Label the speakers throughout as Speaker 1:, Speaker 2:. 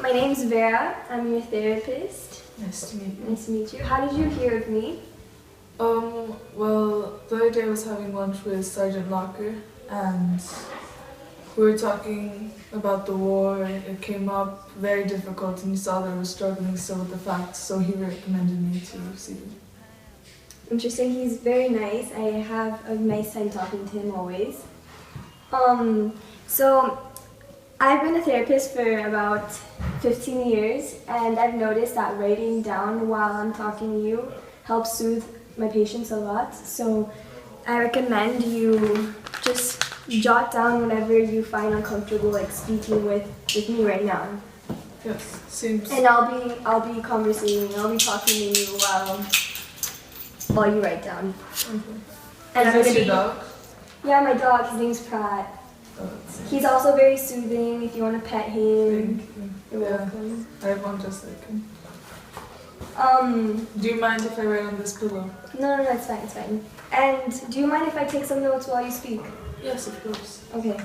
Speaker 1: My name's Vera. I'm your therapist.
Speaker 2: Nice to meet you.
Speaker 1: Nice to meet you. How did you hear of me?
Speaker 2: Well, the other day I was having lunch with Sergeant Locker and we were talking about the war. It came up very difficult and he saw that I was struggling still with the facts, so he recommended me to see you.
Speaker 1: Interesting. He's very nice. I have a nice time talking to him always. So I've been a therapist for about 15 years and I've noticed that writing down while I'm talking to you helps soothe my patients a lot. So I recommend you just jot down whatever you find uncomfortable, like speaking with me right now.
Speaker 2: Yes, seems.
Speaker 1: And I'll be conversating. I'll be talking to you while you write down.
Speaker 2: Okay.
Speaker 1: And
Speaker 2: Is this your dog?
Speaker 1: Yeah, my dog. His name's Pratt.
Speaker 2: Oh, that's nice.
Speaker 1: He's also very soothing. If you want to pet him,
Speaker 2: Thank you.
Speaker 1: you're
Speaker 2: Yeah.
Speaker 1: welcome.
Speaker 2: I have one just like him. Do you mind if I write on this pillow?
Speaker 1: No, it's fine, it's fine. And do you mind if I take some notes while you speak?
Speaker 2: Yes, of course.
Speaker 1: Okay.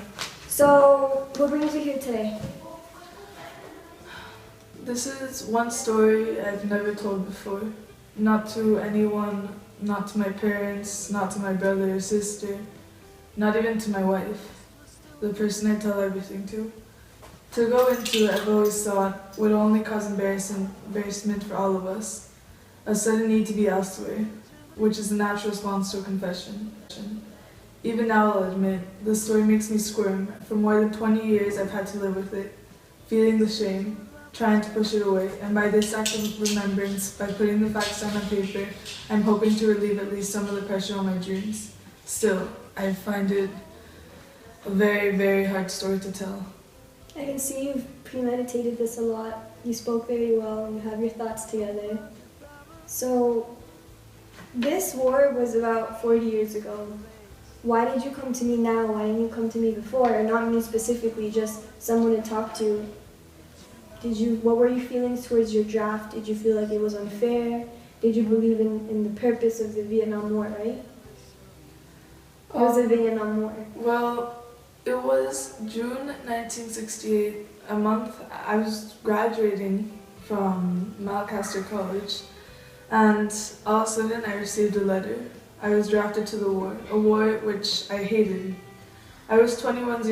Speaker 1: So, what brings you here today?
Speaker 2: This is one story I've never told before. Not to anyone, not to my parents, not to my brother or sister, not even to my wife, the person I tell everything to. To go into it, I've always thought, would only cause embarrassment for all of us, a sudden need to be elsewhere, which is a natural response to a confession. Even now, I'll admit, the story makes me squirm. For more than 20 years, I've had to live with it, feeling the shame, trying to push it away, and by this act of remembrance, by putting the facts down on paper, I'm hoping to relieve at least some of the pressure on my dreams. Still, I find it a very, very hard story to tell.
Speaker 1: I can see you've premeditated this a lot. You spoke very well, you have your thoughts together. So, this war was about 40 years ago. Why did you come to me now? Why didn't you come to me before? Or not me specifically, just someone to talk to. What were your feelings towards your draft? Did you feel like it was unfair? Did you believe in the purpose of the Vietnam War, right? It was the Vietnam War.
Speaker 2: Well, it was June 1968, a month I was graduating from Malcaster College, and all of a sudden I received a letter. I was drafted to the war, a war which I hated. I was 21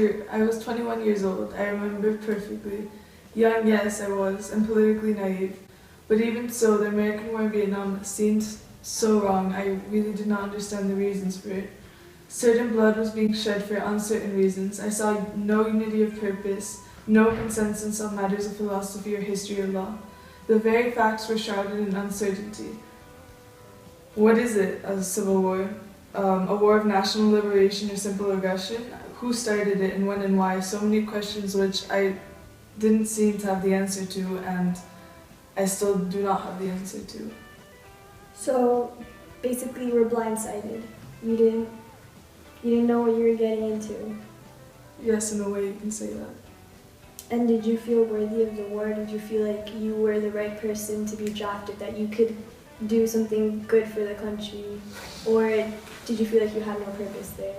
Speaker 2: years old, I remember perfectly. Young, yes, I was, and politically naive. But even so, the American war in Vietnam seemed so wrong. I really did not understand the reasons for it. Certain blood was being shed for uncertain reasons. I saw no unity of purpose, no consensus on matters of philosophy or history or law. The very facts were shrouded in uncertainty. What is it, a civil war? A war of national liberation or simple aggression? Who started it and when and why? So many questions which I didn't seem to have the answer to, and I still do not have the answer to.
Speaker 1: So, basically you were blindsided. You didn't know what you were getting into.
Speaker 2: Yes, in a way you can say that.
Speaker 1: And did you feel worthy of the war? Did you feel like you were the right person to be drafted, that you could do something good for the country? Or did you feel like you had no purpose there?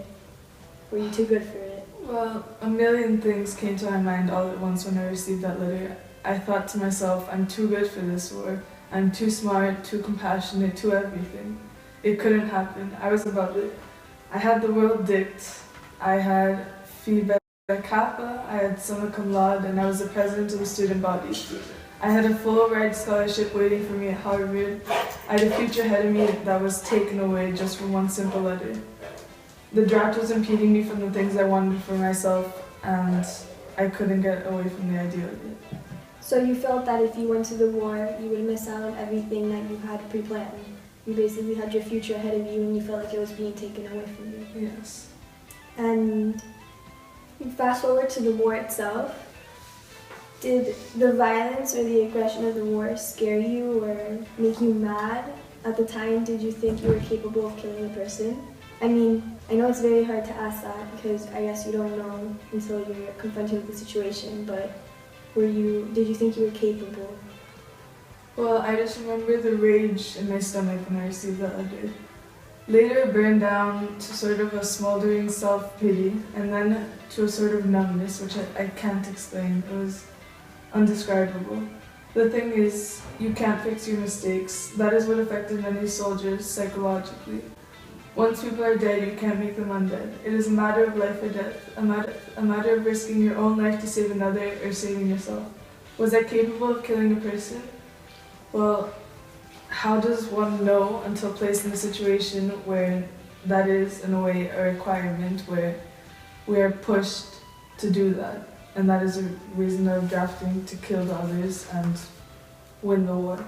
Speaker 1: Were you too good for it?
Speaker 2: Well, a million things came to my mind all at once when I received that letter. I thought to myself, I'm too good for this war. I'm too smart, too compassionate, too everything. It couldn't happen. I was above it. I had the world dicked. I had Phi Beta Kappa, I had summa cum laude, and I was the president of the student body. I had a full-ride scholarship waiting for me at Harvard. I had a future ahead of me that was taken away just for one simple letter. The draft was impeding me from the things I wanted for myself, and I couldn't get away from the idea of it.
Speaker 1: So you felt that if you went to the war, you would miss out on everything that you had pre-planned. You basically had your future ahead of you and you felt like it was being taken away from you.
Speaker 2: Yes.
Speaker 1: And fast forward to the war itself. Did the violence or the aggression of the war scare you or make you mad? At the time, did you think you were capable of killing a person? I mean, I know it's very hard to ask that because I guess you don't know until you're confronted with the situation, but did you think you were capable?
Speaker 2: Well, I just remember the rage in my stomach when I received that letter. Later it burned down to sort of a smoldering self-pity, and then to a sort of numbness, which I can't explain. undescribable. The thing is, you can't fix your mistakes. That is what affected many soldiers psychologically. Once people are dead, you can't make them undead. It is a matter of life or death, a matter of risking your own life to save another or saving yourself. Was I capable of killing a person? Well, how does one know until placed in a situation where that is, in a way, a requirement, where we are pushed to do that? And that is a reason of drafting, to kill the others and win the war.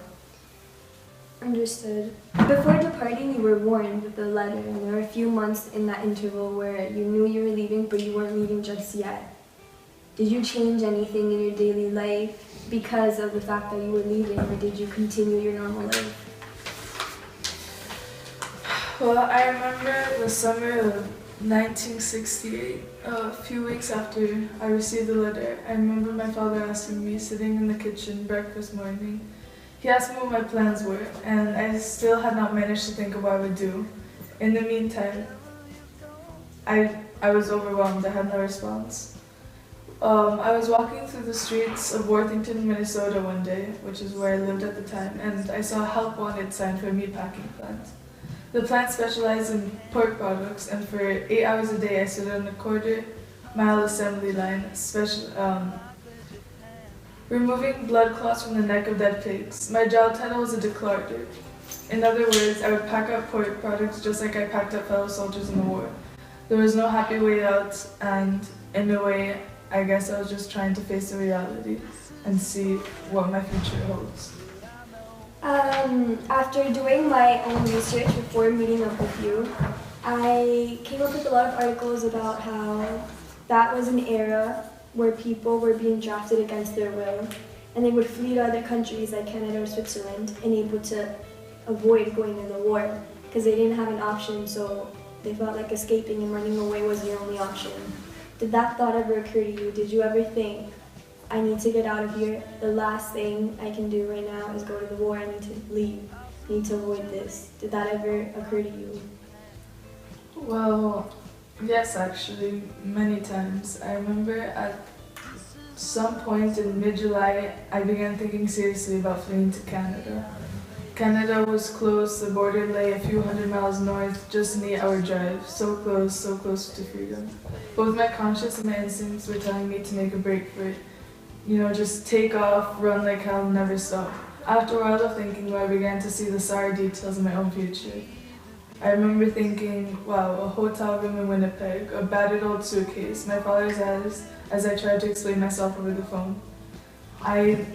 Speaker 1: Understood. Before departing, you were warned with the letter, and there were a few months in that interval where you knew you were leaving, but you weren't leaving just yet. Did you change anything in your daily life because of the fact that you were leaving, or did you continue your normal life?
Speaker 2: Well, I remember the summer of 1968, a few weeks after I received the letter. I remember my father asking me, sitting in the kitchen breakfast morning. He asked me what my plans were, and I still had not managed to think of what I would do. In the meantime, I was overwhelmed. I had no response. I was walking through the streets of Worthington, Minnesota one day, which is where I lived at the time, and I saw a help wanted sign for a meatpacking plant. The plant specialized in pork products, and for 8 hours a day I stood on a quarter-mile assembly line, removing blood clots from the neck of dead pigs. My job title was a declarator. In other words, I would pack up pork products just like I packed up fellow soldiers in the war. There was no happy way out, and in a way, I guess I was just trying to face the reality and see what my future holds.
Speaker 1: After doing my own research before meeting up with you, I came up with a lot of articles about how that was an era where people were being drafted against their will, and they would flee to other countries like Canada or Switzerland, unable to avoid going to the war because they didn't have an option, so they felt like escaping and running away was the only option. Did that thought ever occur to you? Did you ever think, I need to get out of here, the last thing I can do right now is go to the war, I need to leave, I need to avoid this? Did that ever occur to you?
Speaker 2: Well, yes, actually, many times. I remember at some point in mid-July, I began thinking seriously about fleeing to Canada. Canada was close, the border lay a few hundred miles north, just an 8-hour drive, so close to freedom. Both my conscience and my instincts were telling me to make a break for it. You know, just take off, run like hell, never stop. After a while of thinking, I began to see the sorry details of my own future. I remember thinking, wow, a hotel room in Winnipeg, a battered old suitcase, my father's eyes as I tried to explain myself over the phone. I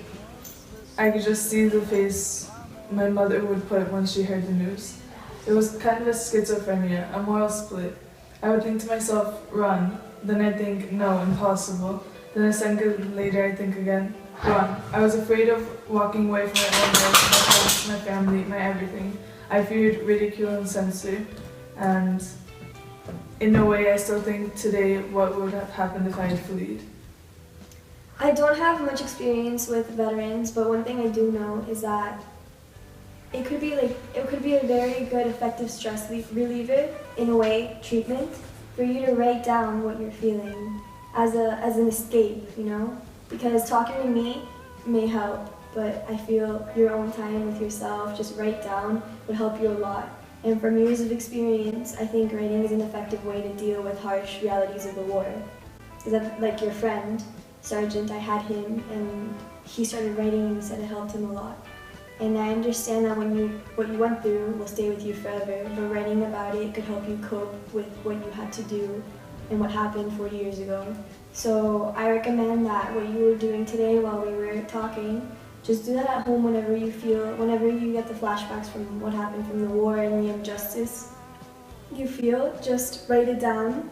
Speaker 2: could just see the face my mother would put when she heard the news. It was kind of a schizophrenia, a moral split. I would think to myself, run. Then I'd think, no, impossible. Then a second later I'd think again, run. I was afraid of walking away from my own life, my friends, my family, my everything. I feared ridicule and censor, and in a way I still think today what would have happened if I had fled.
Speaker 1: I don't have much experience with veterans, but one thing I do know is that it could be a very good effective stress reliever, in a way, treatment, for you to write down what you're feeling as an escape, you know? Because talking to me may help, but I feel your own time with yourself, just write down, would help you a lot. And from years of experience, I think writing is an effective way to deal with harsh realities of the war. Because like your friend, Sergeant, I had him, and he started writing and said it helped him a lot. And I understand that what you went through will stay with you forever, but writing about it could help you cope with what you had to do and what happened 40 years ago. So I recommend that what you were doing today while we were talking, just do that at home whenever you get the flashbacks from what happened from the war and the injustice you feel, just write it down.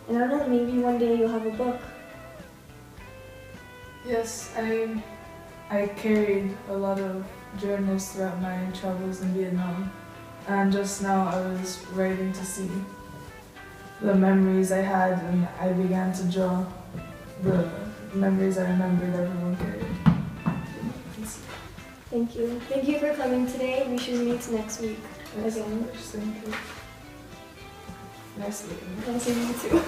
Speaker 1: And I don't know, maybe one day you'll have a book.
Speaker 2: Yes, I carried a lot of journals throughout my travels in Vietnam, and just now I was writing to see the memories I had, and I began to draw the memories I remembered everyone carried.
Speaker 1: Thank you. Thank you for coming today. We should meet next week again.
Speaker 2: Thank you. Nice meeting you.
Speaker 1: Nice meeting you too.